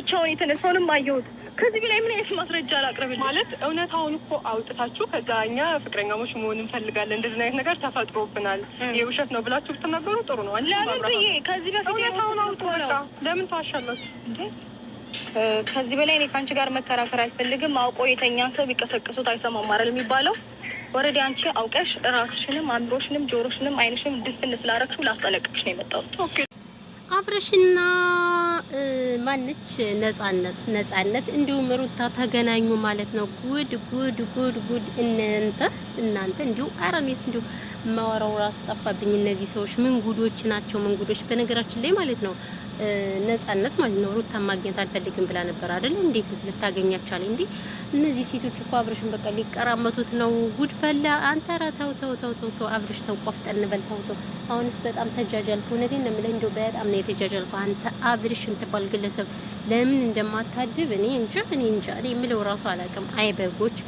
ብቻውን የተነሳውንም አየሁት። ከዚህ በላይ ምን አይነት ማስረጃ አላቅርብልሽ? ማለት እውነታውን እኮ አውጥታችሁ ከዛ እኛ ፍቅረኛሞች መሆን እንፈልጋለን እንደዚህ አይነት ነገር ተፈጥሮብናል የውሸት ነው ብላችሁ ብትናገሩ ጥሩ ነው። ለምን ብዬ ከዚህ በፊት እውነታውን አውጡ። ለምን ታሻላችሁ እንዴ? ከዚህ በላይ እኔ ከአንቺ ጋር መከራከር አልፈልግም። አውቆ የተኛን ሰው ቢቀሰቅሱት አይሰማም አይደል የሚባለው? ወረዲ አንቺ አውቀሽ ራስሽንም አእምሮሽንም ጆሮሽንም አይንሽንም ድፍን ስላረግሽው ላስጠነቅቅሽ ነው የመጣሁት። ኦኬ አብርሽና ማንች ነጻነት እንዲሁም ሩታ ተገናኙ ማለት ነው። ጉድ ጉድ ጉድ ጉድ እናንተ እንዲሁ አረኔስ እንዲሁ ማወራው ራሱ ጠፋብኝ። እነዚህ ሰዎች ምን ጉዶች ናቸው? ምን ጉዶች! በነገራችን ላይ ማለት ነው ነጻነት ማለት ነው ሩታ ማግኘት አልፈልግም ብላ ነበር አይደል? እንዴት ልታገኛቻለ እንዴ? እነዚህ ሴቶች እኮ አብርሽን በቃ ሊቀራመቱት ነው። ጉድ ፈላ። አንተ ራ ተው አብርሽ ተው፣ ቆፍጠን በል ተው። አሁንስ በጣም ተጃጃልኩ። እውነቴን ነው የምልህ፣ እንደው በጣም ነው የተጃጃልኩ። አንተ አብርሽ እንትባል ግለሰብ ለምን እንደማታድብ እኔ እንጃ። እኔ የምለው ራሱ አላውቅም። አይ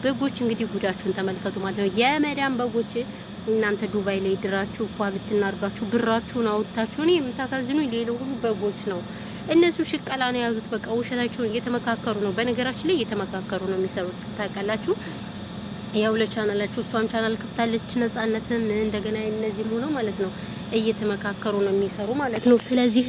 በጎች እንግዲህ ጉዳችሁን ተመልከቱ ማለት ነው። የመዳም በጎች እናንተ ዱባይ ላይ ድራችሁ ፏ ብትናርጋችሁ ብራችሁን አውጥታችሁ ነው የምታሳዝኑ። ሌላው ሁሉ በጎች ነው። እነሱ ሽቀላ ነው ያዙት። በቃ ውሸታቸውን እየተመካከሩ ነው። በነገራችን ላይ እየተመካከሩ ነው የሚሰሩት ታውቃላችሁ። ያው ለቻናላችሁ እሷም ቻናል ከፍታለች ነጻነትም እንደገና እነዚህም ሆነው ማለት ነው እየተመካከሩ ነው የሚሰሩ ማለት ነው። ስለዚህ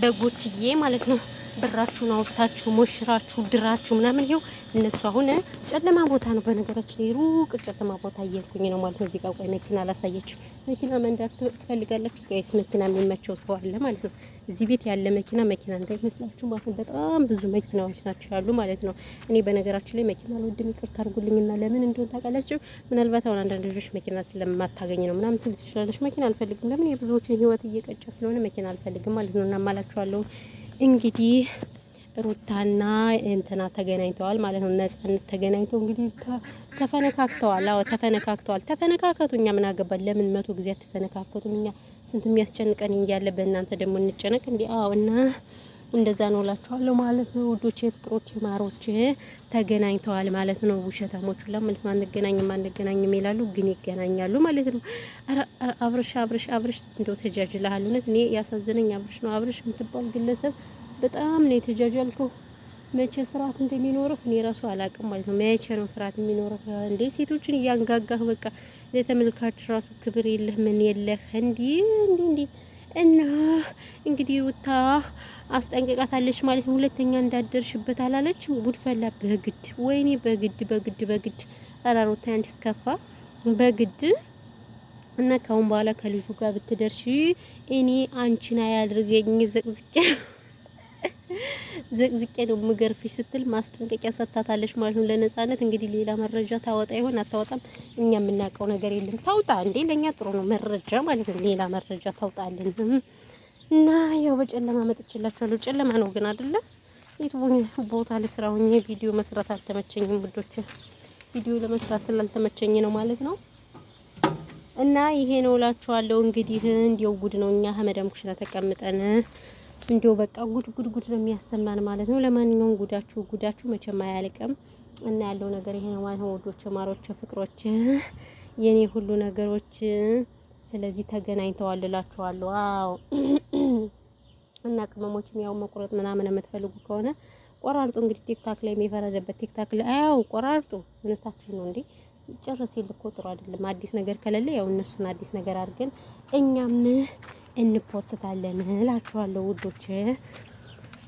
በጎችዬ ማለት ነው ብራችሁን አውጥታችሁ ሞሽራችሁ ድራችሁ ምናምን ይኸው እነሱ አሁን ጨለማ ቦታ ነው። በነገራችን ላይ ሩቅ ጨለማ ቦታ እየሄድኩኝ ነው ማለት ነው። እዚህ ጋር ቆይ መኪና ላሳያችሁ። መኪና መንዳት ትፈልጋላችሁ? ጋይስ መኪና የሚመቸው ሰው አለ ማለት ነው። እዚህ ቤት ያለ መኪና እንዳይመስላችሁ ማለት ነው። በጣም ብዙ መኪናዎች ናቸው ያሉ ማለት ነው። እኔ በነገራችን ላይ መኪና አልወድም፣ ይቅርታ አድርጉልኝና ለምን እንደሆነ ታውቃላችሁ? ምናልባት አሁን አንዳንድ ልጆች መኪና ስለማታገኝ ነው ምናምን ትል ትችላለች። መኪና አልፈልግም። ለምን የብዙዎችን ህይወት እየቀጨ ስለሆነ መኪና አልፈልግም ማለት ነው። እና ማላችኋለሁ እንግዲህ ሩታና እንትና ተገናኝተዋል ማለት ነው። ነጻነት ተገናኝተው እንግዲህ ተፈነካክተዋል። አዎ ተፈነካክተዋል። ተፈነካከቱ። እኛ ምን አገባን? ለምን 100 ጊዜ አትፈነካከቱም? እኛ ስንት የሚያስጨንቀን እያለ በእናንተ ደግሞ እንጨነቅ እንዴ? አዎ እና እንደዛ ነው እላችኋለሁ ማለት ነው። ውዶቼ፣ ፍቅሮቼ፣ ማሮቼ ተገናኝተዋል ማለት ነው። ውሸታሞቹ ለምን አንገናኝም ይላሉ፣ ግን ይገናኛሉ ማለት ነው። አብርሽ እንደው ተጃጅለሃል። እውነት እኔ ያሳዘነኝ አብርሽ ነው። አብርሽ የምትባል ግለሰብ በጣም ነው የተጃጃልከው። መቼ ስርዓት እንደሚኖርህ እኔ ራሱ አላውቅም ማለት ነው። መቼ ነው ስርዓት የሚኖርህ እንዴ? ሴቶችን እያንጋጋህ በቃ ለተመልካች ራሱ ክብር የለህ ምን የለህ እንዴ? እና እንግዲህ ሩታ አስጠንቅቃታለች ማለት ነው። ሁለተኛ እንዳደርሽበት አላለች። ጉድፈላ በግድ ወይኔ በግድ ኧረ ሩታ አንቺስ ከፋ በግድ እና ካሁን በኋላ ከልጁ ጋር ብትደርሺ እኔ አንቺን አያድርገኝ ዘቅዝቄ ነው ምገርፍሽ ስትል ማስጠንቀቂያ ሰጥታታለች ማለት ነው ለነጻነት። እንግዲህ ሌላ መረጃ ታወጣ ይሆን አታወጣም እኛ የምናውቀው ነገር የለም። ታውጣ እንዴ ለኛ ጥሩ ነው መረጃ ማለት ነው። ሌላ መረጃ ታውጣልን እና ያው በጨለማ መጥቼላችኋለሁ። ጨለማ ነው ግን አይደለ? የቱ ቦታ ልስራውኝ ቪዲዮ መስራት አልተመቸኝም ውዶች። ቪዲዮ ለመስራት ስላልተመቸኝ ነው ማለት ነው። እና ይሄ ነው እላችኋለሁ። እንግዲህ እንዲያው ጉድ ነው። እኛ ሀመዳም ኩሽና ተቀምጠን እንዲያው በቃ ጉድ ነው የሚያሰማን ማለት ነው። ለማንኛውም ጉዳችሁ መቼም አያልቅም እና ያለው ነገር ይሄ ነው ማለት ነው። ወዶች፣ ማሮች፣ ፍቅሮች፣ የኔ ሁሉ ነገሮች ስለዚህ ተገናኝተዋል እላችኋለሁ። አዎ እና ቅመሞችም ያው መቁረጥ ምናምን የምትፈልጉ ከሆነ ቆራርጡ። እንግዲህ ቲክታክ ላይ የሚፈረደበት ቲክታክ ላይ አዎ ቆራርጡ። እውነታችሁ ነው እንዴ? ጨርስ እኮ ጥሩ አይደለም። አዲስ ነገር ከሌለ ያው እነሱን አዲስ ነገር አድርገን እኛም እንፖስታለን እላችኋለሁ ውዶች።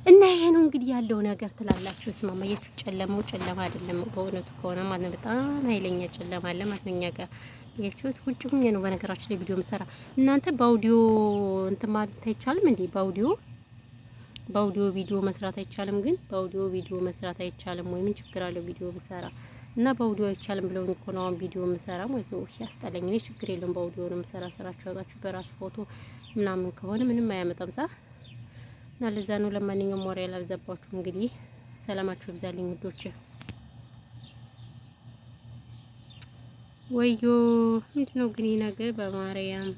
እና ይሄ ነው እንግዲህ ያለው ነገር ትላላችሁ። እስማማየችሁ ጨለማ አይደለም በእውነቱ ከሆነ ማለት ነው። በጣም ኃይለኛ ጨለማ አለ ማለት ነው። እኛ ጋር የችሁት ውጭ ሆኜ ነው በነገራችን ላይ ቪዲዮ መስራ። እናንተ በአውዲዮ እንትን ማለት አይቻልም እንዴ? በአውዲዮ ቪዲዮ መስራት አይቻልም? ግን በአውዲዮ ቪዲዮ መስራት አይቻልም ወይ? ምን ችግር አለው ቪዲዮ ብሰራ? እና በአውዲዮ አይቻልም ብለው እኮ ነው አሁን ቪዲዮ መስራ ማለት ነው። እሺ ያስጠላኝ። እኔ ችግር የለም በአውዲዮ ነው መስራ። ስራችሁ ያውቃችሁ በራስ ፎቶ ምናምን ከሆነ ምንም አያመጣም ሳ እና ለዛ ነው። ለማንኛውም ወሬ ያላብዛባችሁ። እንግዲህ ሰላማችሁ ይብዛልኝ ውዶች። ወዮ ምንድነው ግን ይሄ ነገር በማርያም